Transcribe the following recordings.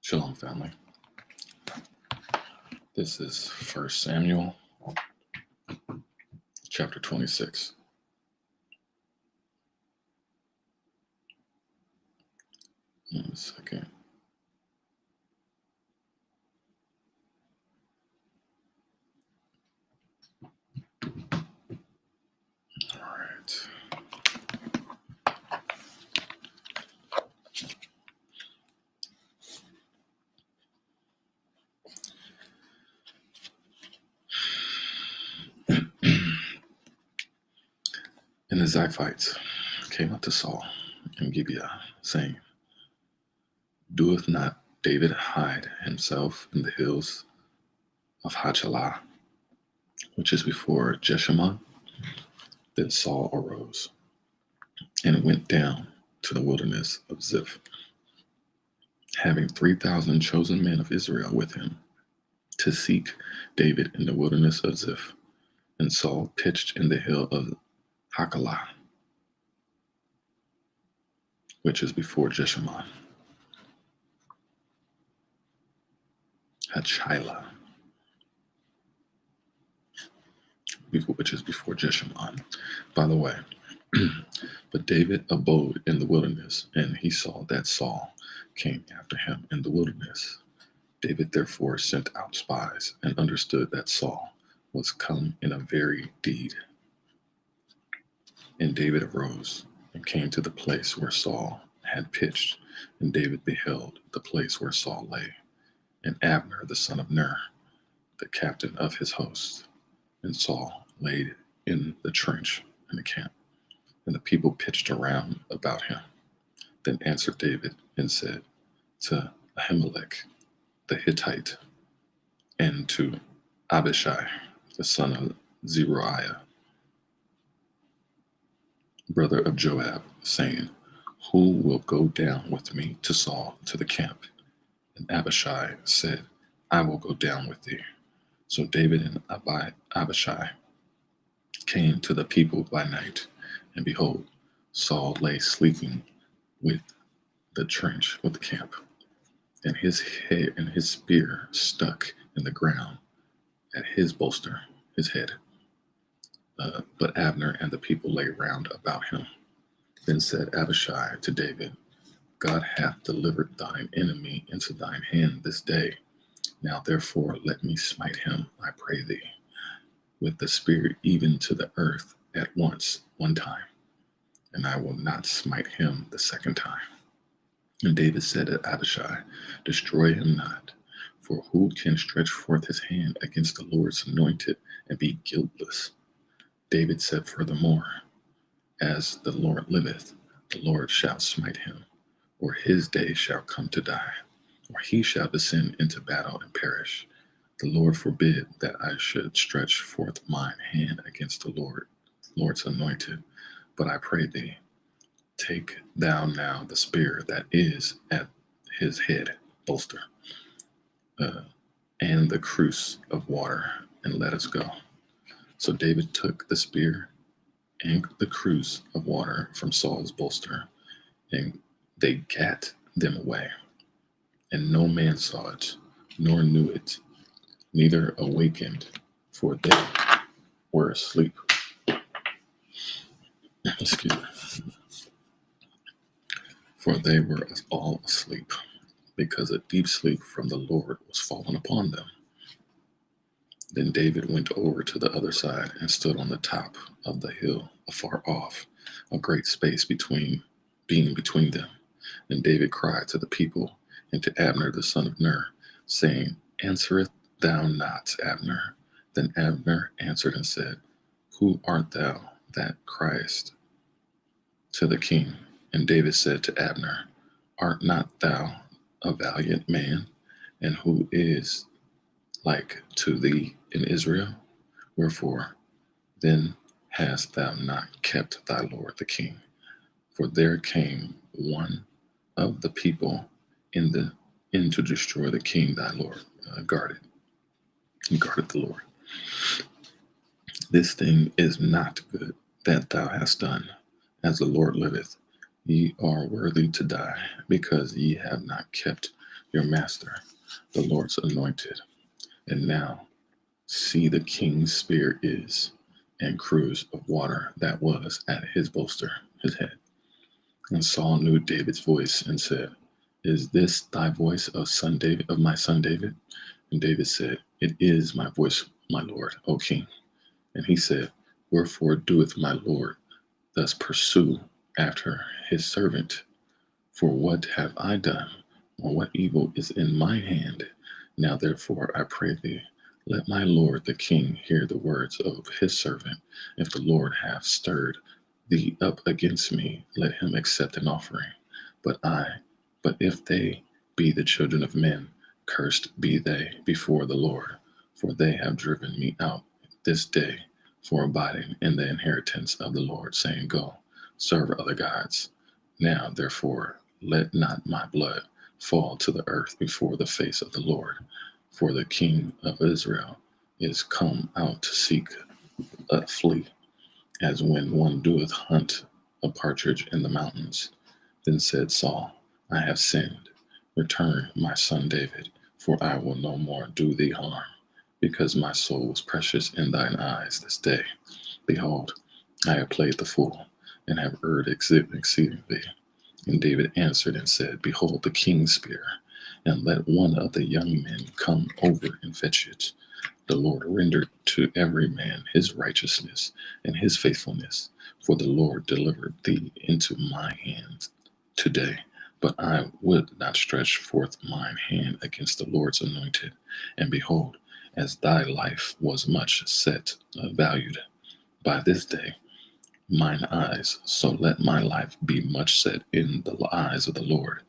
Shalom, family. This is 1 Samuel, chapter 26. One second. All right. And the Ziphites came up to Saul in Gibeah, saying, Doeth not David hide himself in the hills of Hachilah, which is before Jeshimon? Then Saul arose and went down to the wilderness of Ziph, having 3,000 chosen men of Israel with him, to seek David in the wilderness of Ziph. And Saul pitched in the hill of Hachilah, which is before Jeshimon. Hachilah, which is before Jeshimon. By the way, but David abode in the wilderness, and he saw that Saul came after him in the wilderness. David therefore sent out spies, and understood that Saul was come in a very deed. And David arose and came to the place where Saul had pitched, and David beheld the place where Saul lay, and Abner the son of Ner, the captain of his host. And Saul laid in the trench in the camp, and the people pitched around about him. Then answered David and said to Ahimelech the Hittite, and to Abishai the son of Zeruiah, brother of Joab, saying, Who will go down with me to Saul to the camp? And Abishai said, I will go down with thee. So David and Abishai came to the people by night, and behold, Saul lay sleeping with the trench with the camp, and his head and his spear stuck in the ground at his bolster, his head. But Abner and the people lay round about him. Then said Abishai to David, God hath delivered thine enemy into thine hand this day. Now therefore let me smite him, I pray thee, with the spear even to the earth at once, one time, and I will not smite him the second time. And David said to Abishai, Destroy him not, for who can stretch forth his hand against the Lord's anointed and be guiltless? David said furthermore, As the Lord liveth, the Lord shall smite him, or his day shall come to die, or he shall descend into battle and perish. The Lord forbid that I should stretch forth mine hand against the Lord's anointed. But I pray thee, take thou now the spear that is at his head bolster, and the cruse of water, and let us go. So David took the spear and the cruse of water from Saul's bolster, and they gat them away. And no man saw it, nor knew it, neither awakened, for they were asleep. Excuse me. For they were all asleep, because a deep sleep from the Lord was fallen upon them. Then David went over to the other side and stood on the top of the hill afar off, a great space being between them. And David cried to the people and to Abner the son of Ner, saying, Answerest thou not, Abner? Then Abner answered and said, Who art thou that criest to the king? And David said to Abner, Art not thou a valiant man? And who is like to thee in Israel? Wherefore then hast thou not kept thy lord the king? For there came one of the people in to destroy the king thy lord guarded. He guarded the Lord. This thing is not good that thou hast done. As the Lord liveth, ye are worthy to die, because ye have not kept your master, the Lord's anointed. And now see the king's spear is, and cruse of water that was at his bolster, his head. And Saul knew David's voice and said, Is this thy voice, O son David, of my son David? And David said, It is my voice, my Lord, O king. And he said, Wherefore doeth my Lord thus pursue after his servant? For what have I done, or what evil is in my hand? Now therefore I pray thee, let my Lord the king hear the words of his servant. If the Lord hath stirred thee up against me, let him accept an offering. But if they be the children of men, cursed be they before the Lord, for they have driven me out this day for abiding in the inheritance of the Lord, saying, Go, serve other gods. Now therefore let not my blood fall to the earth before the face of the Lord, for the king of Israel is come out to seek a flea, as when one doeth hunt a partridge in the mountains. Then said Saul, I have sinned. Return, my son David, for I will no more do thee harm, because my soul was precious in thine eyes this day. Behold, I have played the fool, and have erred exceedingly. And David answered and said, Behold the king's spear, and let one of the young men come over and fetch it. The Lord rendered to every man his righteousness and his faithfulness, for the Lord delivered thee into my hand today. But I would not stretch forth mine hand against the Lord's anointed. And behold, as thy life was much valued by this day, mine eyes, so let my life be much set in the eyes of the Lord,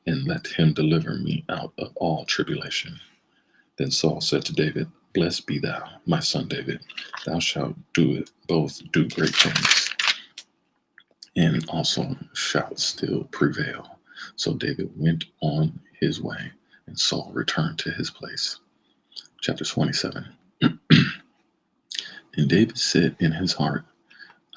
and let him deliver me out of all tribulation. Then Saul said to David, Blessed be thou, my son David. Thou shalt do great things, and also shalt still prevail. So David went on his way, and Saul returned to his place. Chapter 27. And David said in his heart,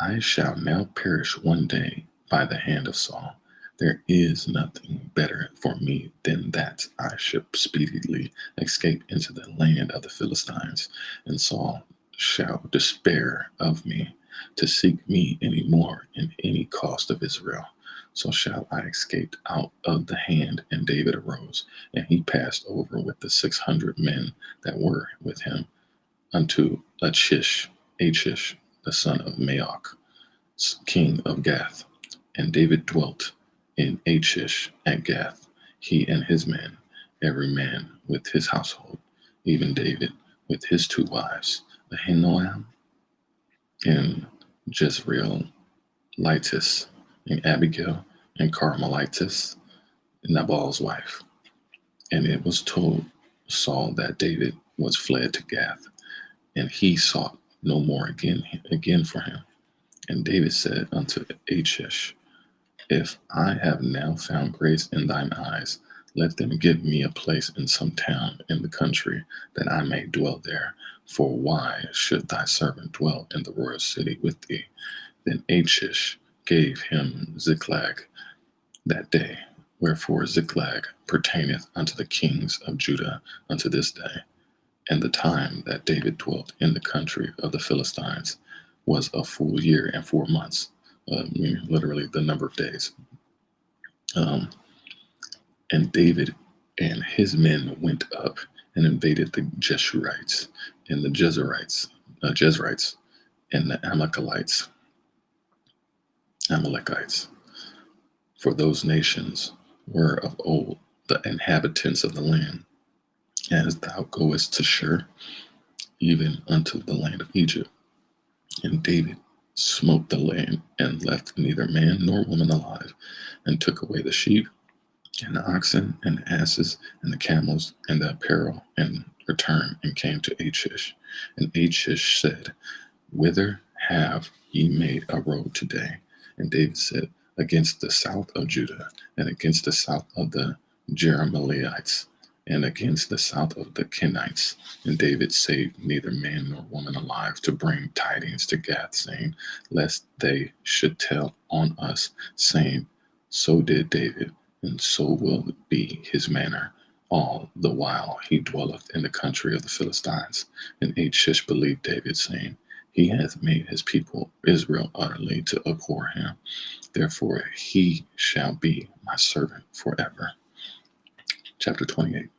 I shall now perish one day by the hand of Saul. There is nothing better for me than that I should speedily escape into the land of the Philistines, and Saul shall despair of me to seek me any more in any cost of Israel. So shall I escape out of the hand. And David arose, and he passed over with the 600 men that were with him unto Achish, the son of Maoch, king of Gath. And David dwelt in Achish at Gath, he and his men, every man with his household, even David with his 2 wives, Ahinoam and Jezreelites, and Abigail and Carmelites, Nabal's wife. And it was told Saul that David was fled to Gath, and he sought no more again for him. And David said unto Achish, If I have now found grace in thine eyes, let them give me a place in some town in the country, that I may dwell there. For why should thy servant dwell in the royal city with thee? Then Achish gave him Ziklag that day. Wherefore Ziklag pertaineth unto the kings of Judah unto this day. And the time that David dwelt in the country of the Philistines was a full year and 4 months, literally the number of days. And David and his men went up and invaded the Jeshurites and the Jezerites, and the Amalekites. For those nations were of old the inhabitants of the land, as thou goest to Shur, even unto the land of Egypt. And David smote the land, and left neither man nor woman alive, and took away the sheep, and the oxen, and the asses, and the camels, and the apparel, and returned, and came to Achish. And Achish said, Whither have ye made a road today? And David said, Against the south of Judah, and against the south of the Jerahmeelites, and against the south of the Kenites. And David saved neither man nor woman alive, to bring tidings to Gath, saying, Lest they should tell on us, saying, So did David, and so will it be his manner. all the while he dwelleth in the country of the Philistines. And Achish believed David, saying, He hath made his people Israel utterly to abhor him. Therefore he shall be my servant forever. Chapter 28.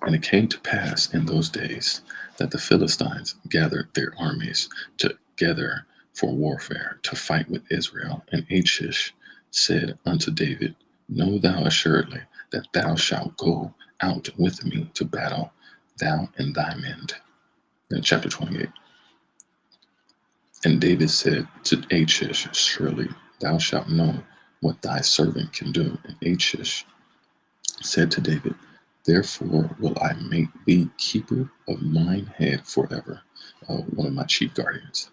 And it came to pass in those days that the Philistines gathered their armies together for warfare to fight with Israel. And Achish said unto David, Know thou assuredly that thou shalt go out with me to battle, thou and thy men. In chapter 28. And David said to Achish, Surely thou shalt know what thy servant can do. And Achish said to David, Therefore will I make thee keeper of mine head forever, one of my chief guardians.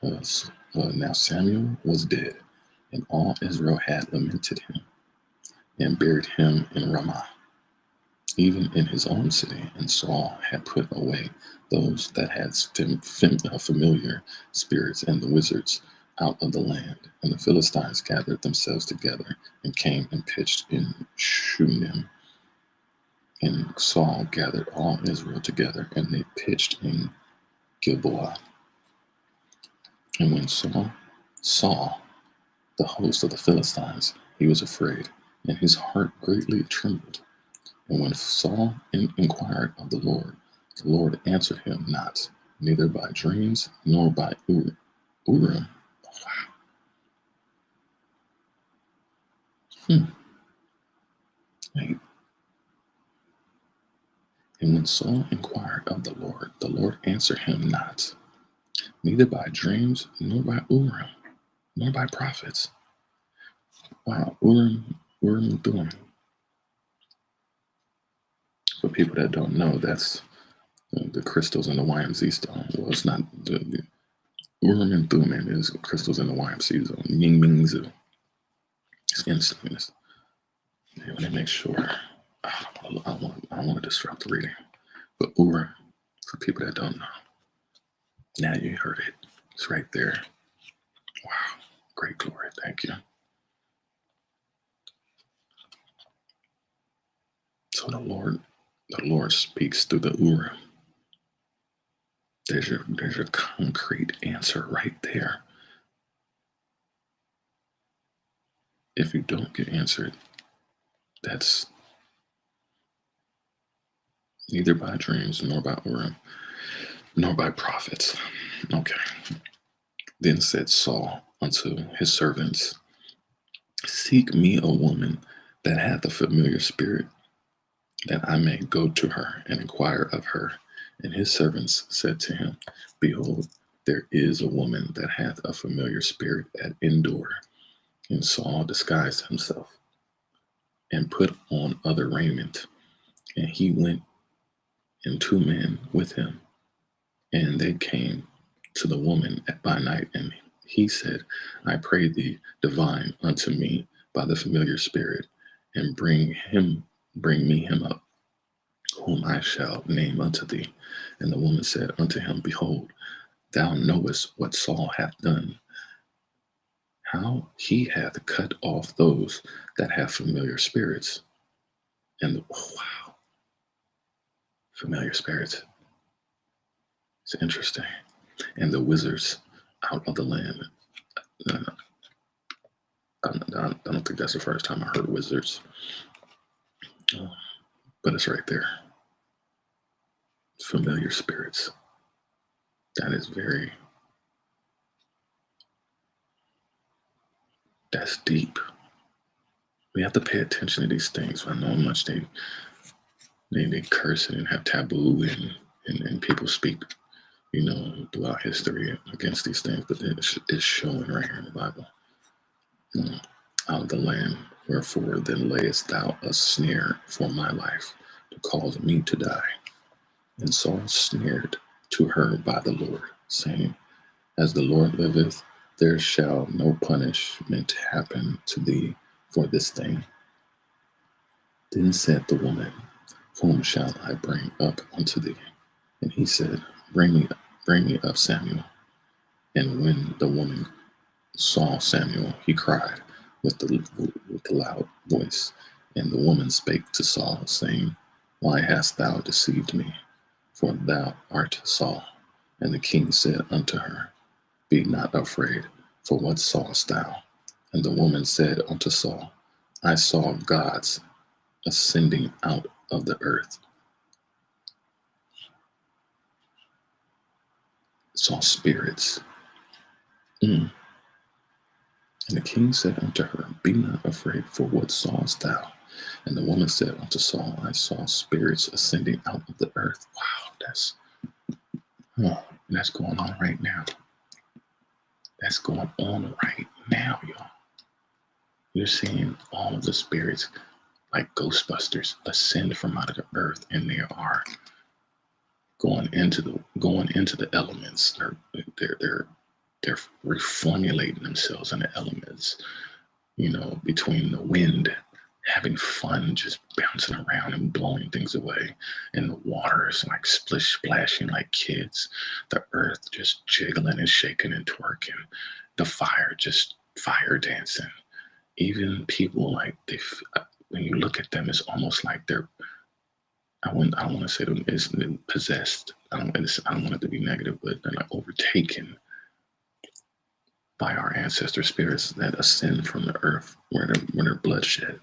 Now Samuel was dead, and all Israel had lamented him, and buried him in Ramah, even in his own city. And Saul had put away those that had familiar spirits and the wizards out of the land. And the Philistines gathered themselves together and came and pitched in Shunem. And Saul gathered all Israel together, and they pitched in Gilboa. And when Saul saw the host of the Philistines, he was afraid, and his heart greatly trembled. And when Saul inquired of the Lord answered him not, neither by dreams nor by Urim. Wow. Wait. And when Saul inquired of the Lord answered him not, neither by dreams nor by Urim, nor by prophets. Wow, Urim and Thummim. For people that don't know, that's the crystals in the YMZ stone. Well, it's not the Urim and Thummim is crystals in the YMC zone. Ying Ming Zu. It's instantness. Let me make sure. I don't want to disrupt the reading. But Urim, for people that don't know, now you heard it. It's right there. Wow. Great glory. Thank you. So the Lord speaks through the Urim. There's your concrete answer right there. If you don't get answered, that's neither by dreams nor by Urim, nor by prophets. Okay. Then said Saul unto his servants, Seek me a woman that hath a familiar spirit, that I may go to her and inquire of her. And his servants said to him, Behold, there is a woman that hath a familiar spirit at Endor. And Saul disguised himself and put on other raiment. And he went and 2 men with him. And they came to the woman by night. And he said, I pray thee, divine unto me by the familiar spirit, and bring me him up, whom I shall name unto thee. And the woman said unto him, Behold, thou knowest what Saul hath done, how he hath cut off those that have familiar spirits. And wow, familiar spirits. It's interesting. And the wizards out of the land. I don't think that's the first time I heard wizards, but it's right there. Familiar spirits. That is that's deep. We have to pay attention to these things. I know how much they curse and have taboo and people speak, throughout history against these things, but it's showing right here in the Bible. Out of the land, wherefore then layest thou a snare for my life, to cause me to die. And Saul sneered to her by the Lord, saying, As the Lord liveth, there shall no punishment happen to thee for this thing. Then said the woman, Whom shall I bring up unto thee? And he said, Bring me up Samuel. And when the woman saw Samuel, he cried with the loud voice, And the woman spake to Saul, saying, Why hast thou deceived me? For thou art Saul. And the king said unto her, Be not afraid, for what sawest thou? And the woman said unto Saul, I saw gods ascending out of the earth, saw spirits. Mm. And the king said unto her, Be not afraid, for what sawest thou? And the woman said unto Saul, I saw spirits ascending out of the earth. Wow, that's going on right now. That's going on right now, y'all. You're seeing all of the spirits like Ghostbusters ascend from out of the earth, and they are going into the elements. They're reformulating themselves in the elements. Between the wind, having fun, just bouncing around and blowing things away, and the water is like splish splashing like kids. The earth just jiggling and shaking and twerking. The fire just fire dancing. Even people like when you look at them, it's almost like they're. I don't want to say them is possessed. I don't want it to be negative, but they're like overtaken by our ancestor spirits that ascend from the earth where they're bloodshed,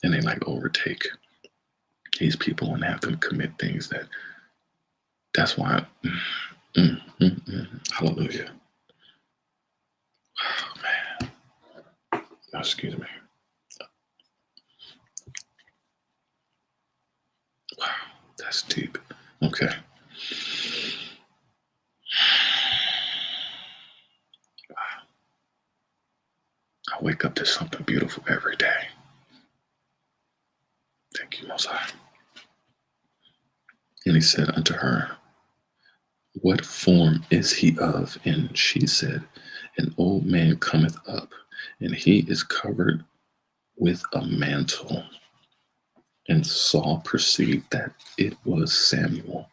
and they like overtake these people and have them commit things that's why. Hallelujah. Oh, man. Oh, excuse me. Wow, that's deep. Okay. I wake up to something beautiful every day. Thank you, Most High. And he said unto her, What form is he of? And she said, An old man cometh up, and he is covered with a mantle. And Saul perceived that it was Samuel,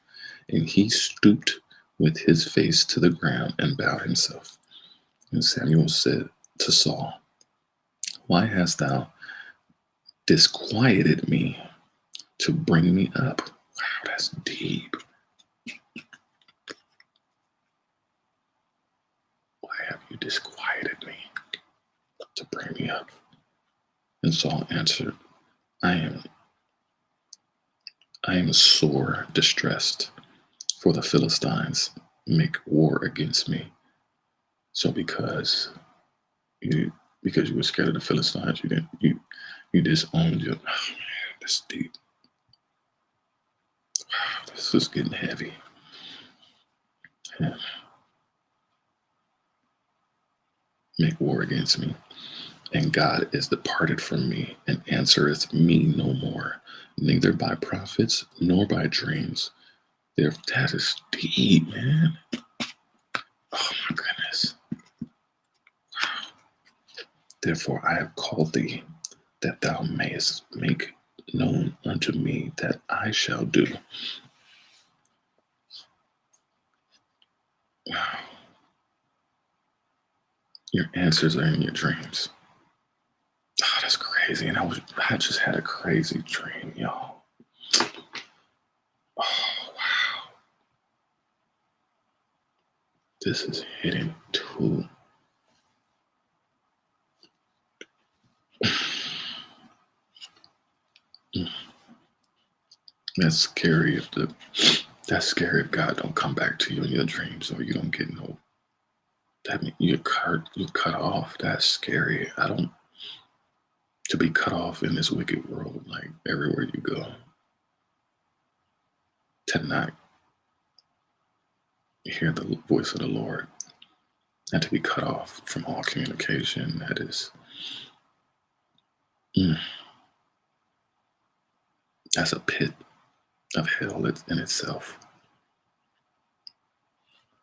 and he stooped with his face to the ground and bowed himself. And Samuel said to Saul, Why hast thou disquieted me to bring me up? Wow, that's deep. Why have you disquieted me to bring me up? And Saul answered, I am sore distressed, for the Philistines make war against me. So because you were scared of the Philistines, you disowned your. Oh man, that's deep. Wow, this is getting heavy. Yeah. Make war against me, and God is departed from me, and answereth me no more, neither by prophets nor by dreams. That is deep, man. Oh my goodness. Wow. Therefore I have called thee, that thou mayest make known unto me that I shall do. Wow. Your answers are in your dreams. Oh, that's crazy. And I just had a crazy dream, y'all. Oh, wow. This is hitting too. That's scary if God don't come back to you in your dreams, or you don't get no. That means you're cut off. That's scary. To be cut off in this wicked world, like everywhere you go, to not hear the voice of the Lord, and to be cut off from all communication. That is, that's a pit of hell in itself.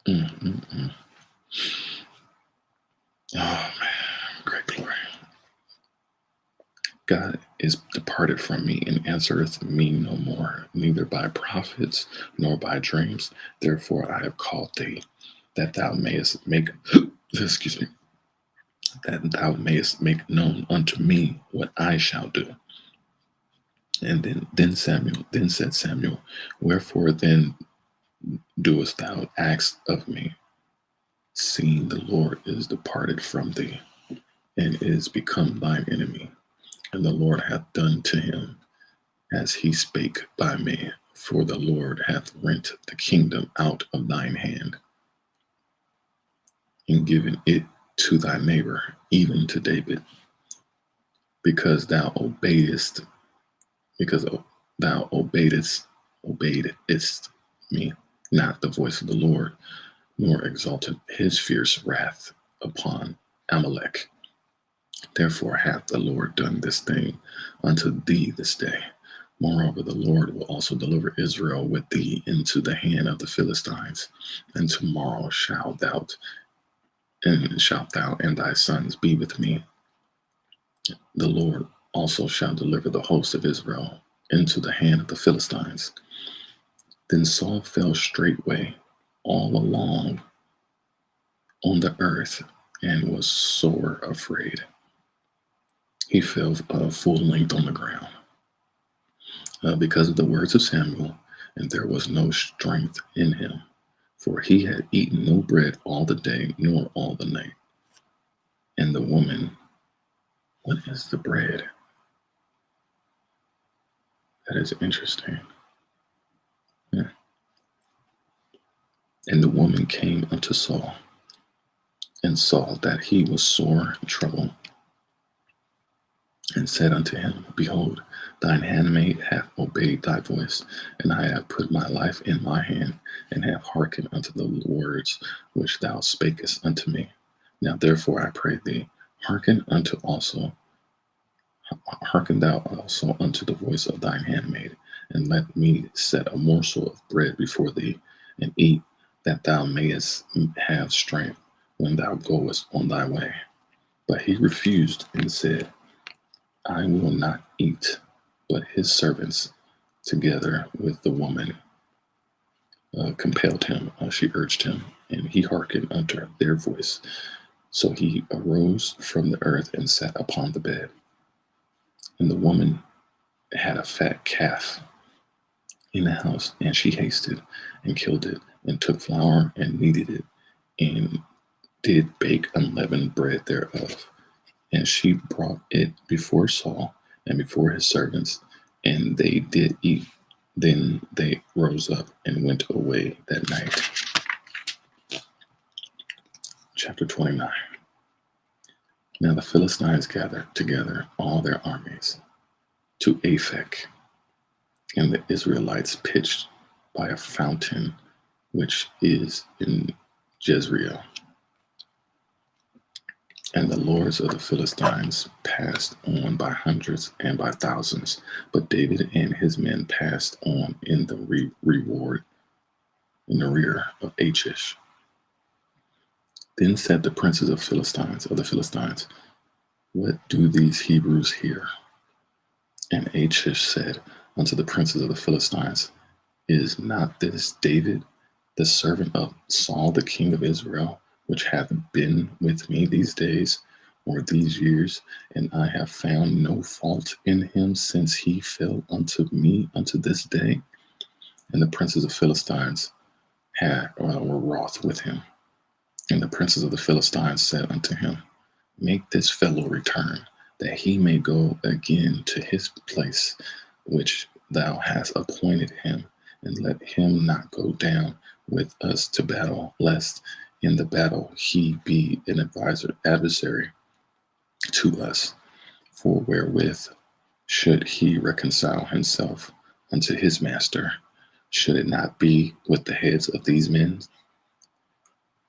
Oh man, great glory. God is departed from me, and answereth me no more, neither by prophets nor by dreams. Therefore I have called thee, that thou mayest make excuse me, that thou mayest make known unto me what I shall do. And then said Samuel, wherefore then doest thou ask of me, seeing the Lord is departed from thee, and is become thine enemy? And the Lord hath done to him as he spake by me, for the Lord hath rent the kingdom out of thine hand, and given it to thy neighbor, even to David, because thou because thou obeyedst me, not the voice of the Lord, nor exalted his fierce wrath upon Amalek. Therefore hath the Lord done this thing unto thee this day. Moreover, the Lord will also deliver Israel with thee into the hand of the Philistines. And tomorrow shalt thou and thy sons be with me. The Lord also shall deliver the host of Israel into the hand of the Philistines. Then Saul fell straightway all along on the earth and was sore afraid. He fell full length on the ground because of the words of Samuel, and there was no strength in him, for he had eaten no bread all the day nor all the night. And the woman, what is the bread? That is interesting. Yeah. And the woman came unto Saul, and saw that he was sore troubled, and said unto him, Behold, thine handmaid hath obeyed thy voice, and I have put my life in my hand, and have hearkened unto the words which thou spakest unto me. Now therefore I pray thee, hearken thou also unto the voice of thine handmaid, and let me set a morsel of bread before thee, and eat, that thou mayest have strength when thou goest on thy way. But he refused and said, I will not eat. But his servants, together with the woman, compelled him. She urged him, and he hearkened unto their voice. So he arose from the earth and sat upon the bed. And the woman had a fat calf in the house, and she hasted and killed it, and took flour and kneaded it, and did bake unleavened bread thereof. And she brought it before Saul and before his servants, and they did eat. Then they rose up and went away that night. Chapter 29. Now the Philistines gathered together all their armies to Aphek, and the Israelites pitched by a fountain which is in Jezreel. And the lords of the Philistines passed on by hundreds and by thousands, but David and his men passed on in the rear of Achish. Then said the princes of the Philistines, What do these Hebrews here? And Achish said unto the princes of the Philistines, Is not this David, the servant of Saul the king of Israel, which hath been with me these days or these years, and I have found no fault in him since he fell unto me unto this day? And the princes of Philistines were wroth with him. And the princes of the Philistines said unto him, Make this fellow return, that he may go again to his place which thou hast appointed him, and let him not go down with us to battle, lest in the battle he be an adversary to us. For wherewith should he reconcile himself unto his master? Should it not be with the heads of these men?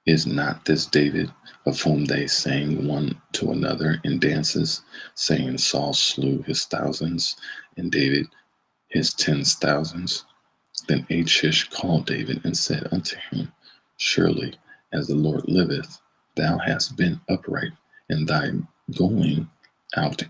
Is not this David, of whom they sang one to another in dances, saying, Saul slew his thousands, and David his 10,000s? Then Achish called David and said unto him, Surely, as the Lord liveth, thou hast been upright, and thy going out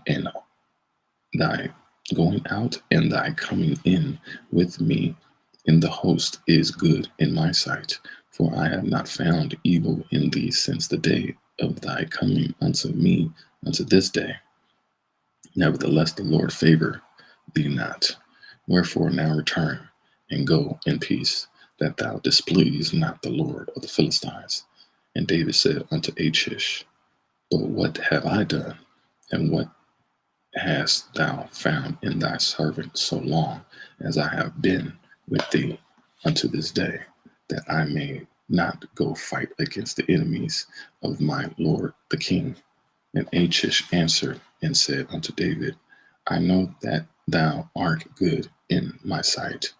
and thy coming in with me in the host is good in my sight. For I have not found evil in thee since the day of thy coming unto me unto this day. Nevertheless, the Lord favor thee not. Wherefore now return and go in peace, that thou displease not the Lord of the Philistines. And David said unto Achish, But what have I done? And what hast thou found in thy servant so long as I have been with thee unto this day, that I may not go fight against the enemies of my lord the king? And Achish answered and said unto David, I know that thou art good in my sight,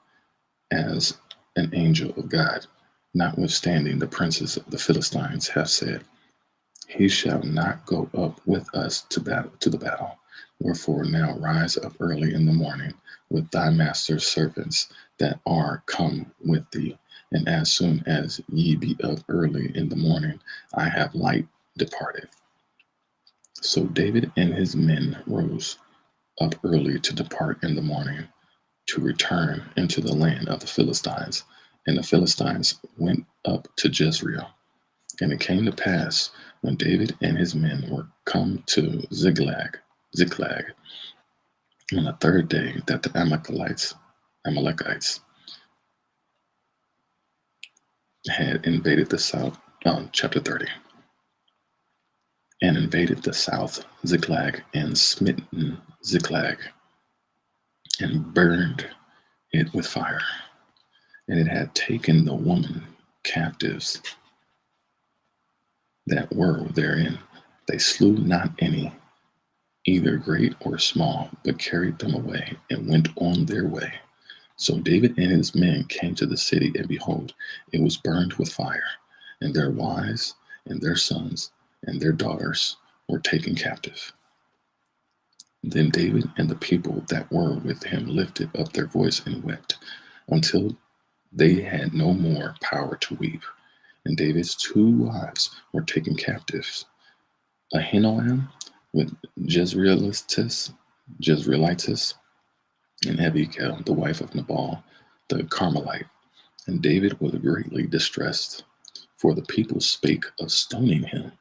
as an angel of God. Notwithstanding, the princes of the Philistines have said, He shall not go up with us to the battle. Wherefore now rise up early in the morning with thy master's servants that are come with thee. And as soon as ye be up early in the morning, I have light departed. So David and his men rose up early to depart in the morning, to return into the land of the Philistines. And the Philistines went up to Jezreel. And it came to pass, when David and his men were come to Ziklag, on the third day, that the Amalekites had invaded the south, chapter 30, and invaded the south Ziklag, and smitten Ziklag, and burned it with fire. And it had taken the women captives that were therein. They slew not any, either great or small, but carried them away and went on their way. So David and his men came to the city, and behold, it was burned with fire, and their wives and their sons and their daughters were taken captive. Then David and the people that were with him lifted up their voice and wept until they had no more power to weep. And David's two wives were taken captives, Ahinoam with Jezreelites, and Abigail, the wife of Nabal the Carmelite. And David was greatly distressed, for the people spake of stoning him,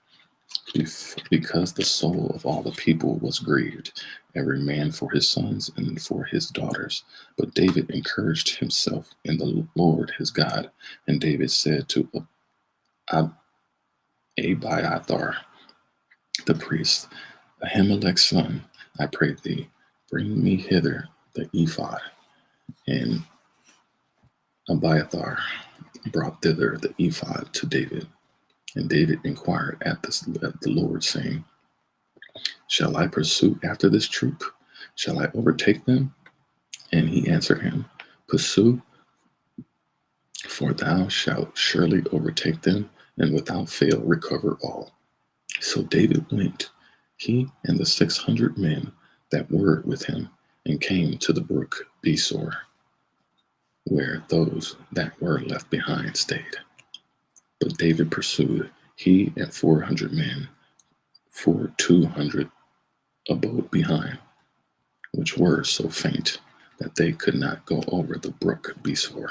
because the soul of all the people was grieved, every man for his sons and for his daughters. But David encouraged himself in the Lord his God. And David said to Abiathar the priest, Ahimelech's son, I pray thee, bring me hither the ephod. And Abiathar brought thither the ephod to David. And David inquired at the Lord, saying, Shall I pursue after this troop? Shall I overtake them? And he answered him, Pursue, for thou shalt surely overtake them, and without fail recover all. So David went, he and the 600 men that were with him, and came to the brook Besor, where those that were left behind stayed. But David pursued, he and 400 men, for 200 abode behind, which were so faint that they could not go over the brook Besor.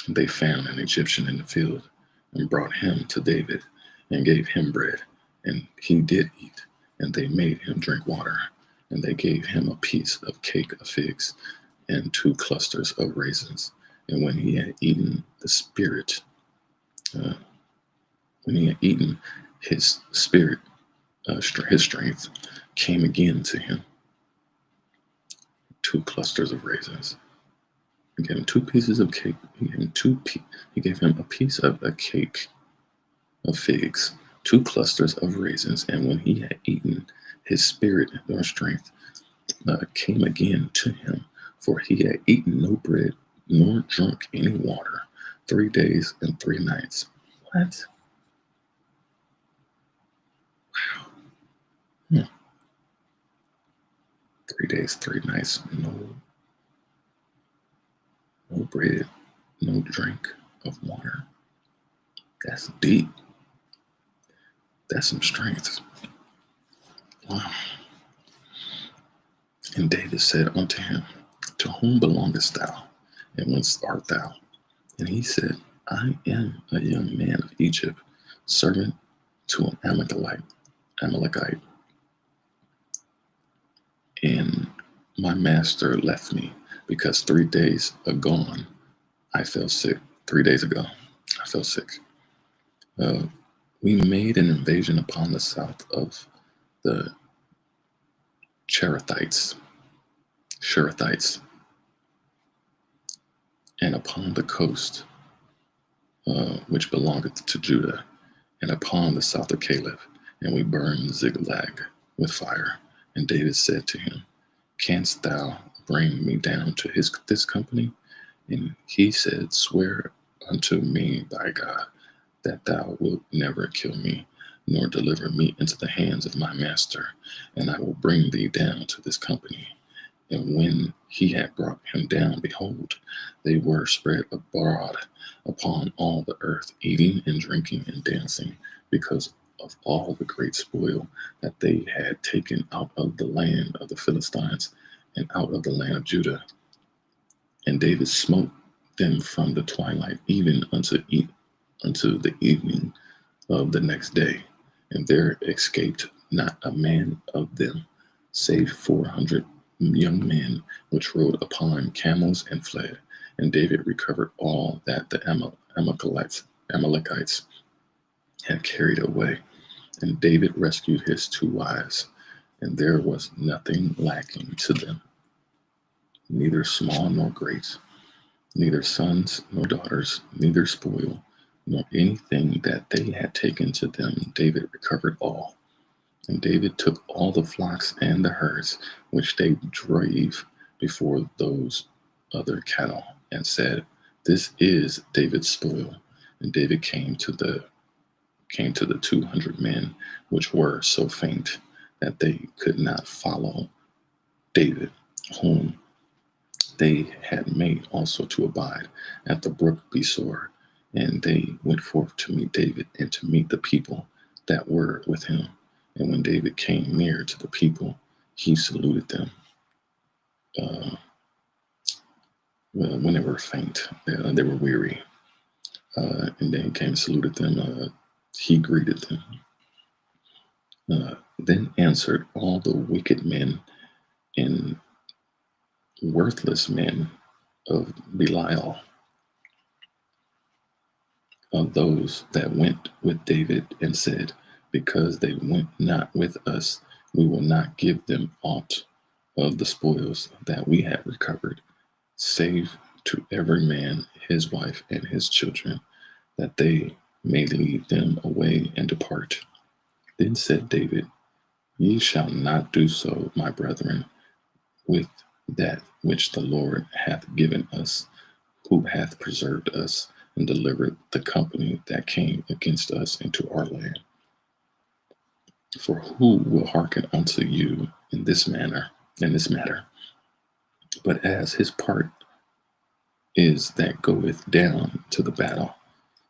They found an Egyptian in the field, and brought him to David, and gave him bread, and he did eat. And they made him drink water, and they gave him a piece of cake of figs, and 2 clusters of raisins. And when he had eaten his spirit, his strength came again to him. 2 clusters of raisins. He gave him 2 pieces of cake. He gave him a piece of a cake of figs, 2 clusters of raisins. And when he had eaten, his spirit or strength came again to him, for he had eaten no bread nor drunk any water 3 days and 3 nights. What? Wow. 3 days, 3 nights, no bread, no drink of water. That's deep. That's some strength. Wow. And David said unto him, To whom belongest thou, and whence art thou? And he said, I am a young man of Egypt, servant to an Amalekite. And my master left me because 3 days agone I fell sick. 3 days ago, I fell sick. Uh, we made an invasion upon the south of the Cherethites, and upon the coast which belongeth to Judah, and upon the south of Caleb, and we burned Ziklag with fire. And David said to him, Canst thou bring me down to this company? And he said, Swear unto me by God that thou wilt never kill me, nor deliver me into the hands of my master, and I will bring thee down to this company. And when he had brought him down, behold, they were spread abroad upon all the earth, eating and drinking and dancing, because of all the great spoil that they had taken out of the land of the Philistines and out of the land of Judah. And David smote them from the twilight even unto the evening of the next day, and there escaped not a man of them, save 400 young men which rode upon camels and fled. And David recovered all that the Amalekites had carried away. And David rescued his 2 wives, and there was nothing lacking to them, neither small nor great, neither sons nor daughters, neither spoil, nor anything that they had taken to them. David recovered all. And David took all the flocks and the herds which they drave before those other cattle, and said, This is David's spoil. And David came to the 200 men which were so faint that they could not follow David, whom they had made also to abide at the brook Besor. And they went forth to meet David and to meet the people that were with him. And when David came near to the people, he saluted them. When they were faint, they were weary. And then he came and saluted them. He greeted them. Then answered all the wicked men and worthless men of Belial, of those that went with David, and said, Because they went not with us, we will not give them aught of the spoils that we have recovered, save to every man his wife and his children, that they may lead them away and depart. Then said David, Ye shall not do so, my brethren, with that which the Lord hath given us, who hath preserved us and delivered the company that came against us into our land. For who will hearken unto you in this matter? But as his part is that goeth down to the battle,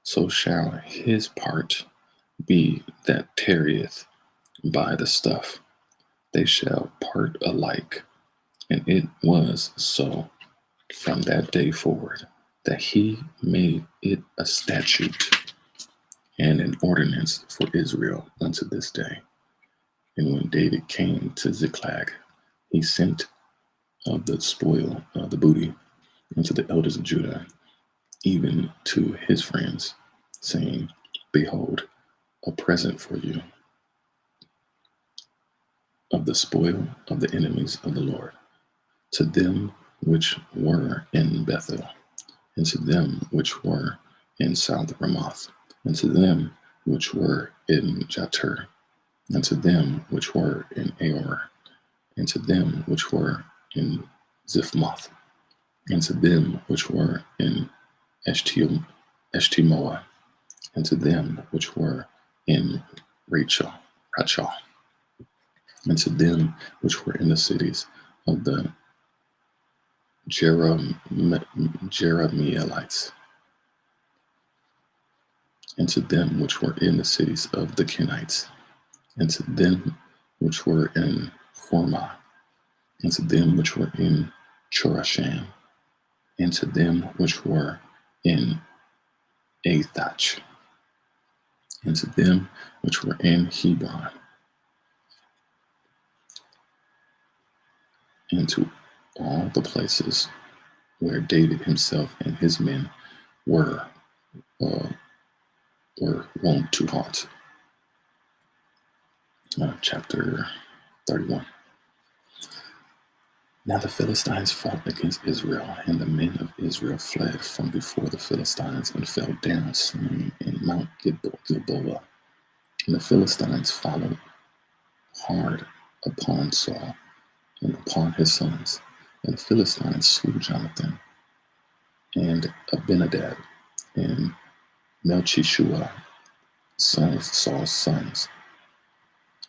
so shall his part be that tarrieth by the stuff. They shall part alike. And it was so from that day forward that he made it a statute and an ordinance for Israel unto this day. And when David came to Ziklag, he sent of the spoil, the booty, unto the elders of Judah, even to his friends, saying, Behold, a present for you of the spoil of the enemies of the Lord, to them which were in Bethel, and to them which were in South Ramoth, and to them which were in Jatir, and to them which were in Aor, and to them which were in Ziphmoth, and to them which were in Eshtemoa, and to them which were in Rachel, and to them which were in the cities of the Jerahmeelites, and to them which were in the cities of the Kenites, and to them which were in Hormah, and to them which were in Chorasham, and to them which were in Athach, and to them which were in Hebron, into all the places where David himself and his men were uh, were wont to haunt. Chapter 31. Now the Philistines fought against Israel, and the men of Israel fled from before the Philistines and fell down slain in Mount Gilboa. And the Philistines followed hard upon Saul and upon his sons. And the Philistines slew Jonathan and Abinadab and Melchishua, sons Saul's sons.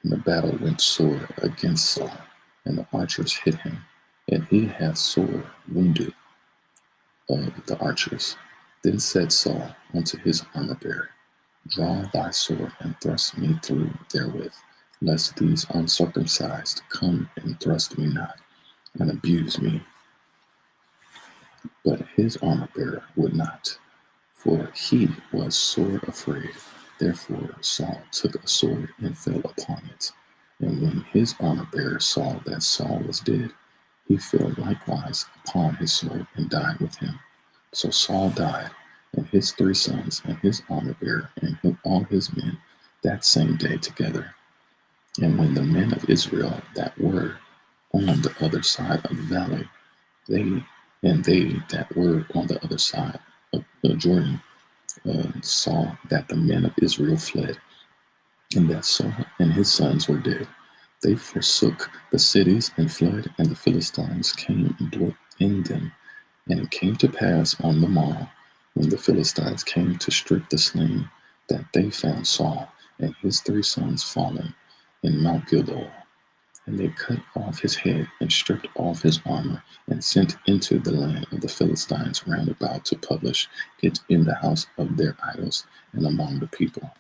And the battle went sore against Saul, and the archers hit him, and he hath sore wounded the archers. Then said Saul unto his armor-bearer, Draw thy sword and thrust me through therewith, lest these uncircumcised come and thrust me not, and abuse me. But his armor-bearer would not, for he was sore afraid. Therefore Saul took a sword and fell upon it. And when his armor-bearer saw that Saul was dead, he fell likewise upon his sword and died with him. So Saul died, and his 3 sons, and his armor-bearer, and all his men, that same day together. And when the men of Israel that were on the other side of the valley, they that were on the other side of the Jordan, saw that the men of Israel fled, and that Saul and his sons were dead, they forsook the cities and fled, and the Philistines came and dwelt in them. And it came to pass on the morrow, when the Philistines came to strip the slain, that they found Saul and his 3 sons fallen in Mount Gilboa. And they cut off his head and stripped off his armor, and sent into the land of the Philistines round about to publish it in the house of their idols and among the people.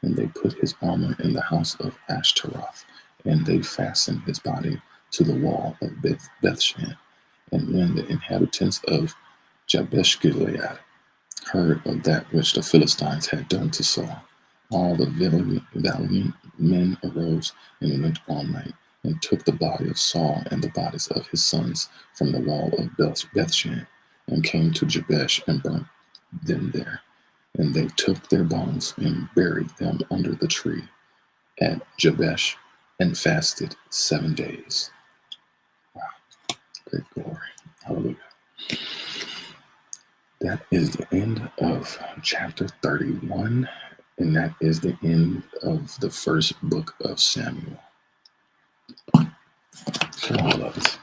And they put his armor in the house of Ashtaroth, and they fastened his body to the wall of Bethshan. And when the inhabitants of Jabesh Gilead heard of that which the Philistines had done to Saul, all the valiant men arose and went all night, and took the body of Saul and the bodies of his sons from the wall of Bethshan, and came to Jabesh and burnt them there. And they took their bones and buried them under the tree at Jabesh, and fasted 7 days. Wow, great glory. Hallelujah. That is the end of chapter 31, and that is the end of the first book of Samuel. For all of us.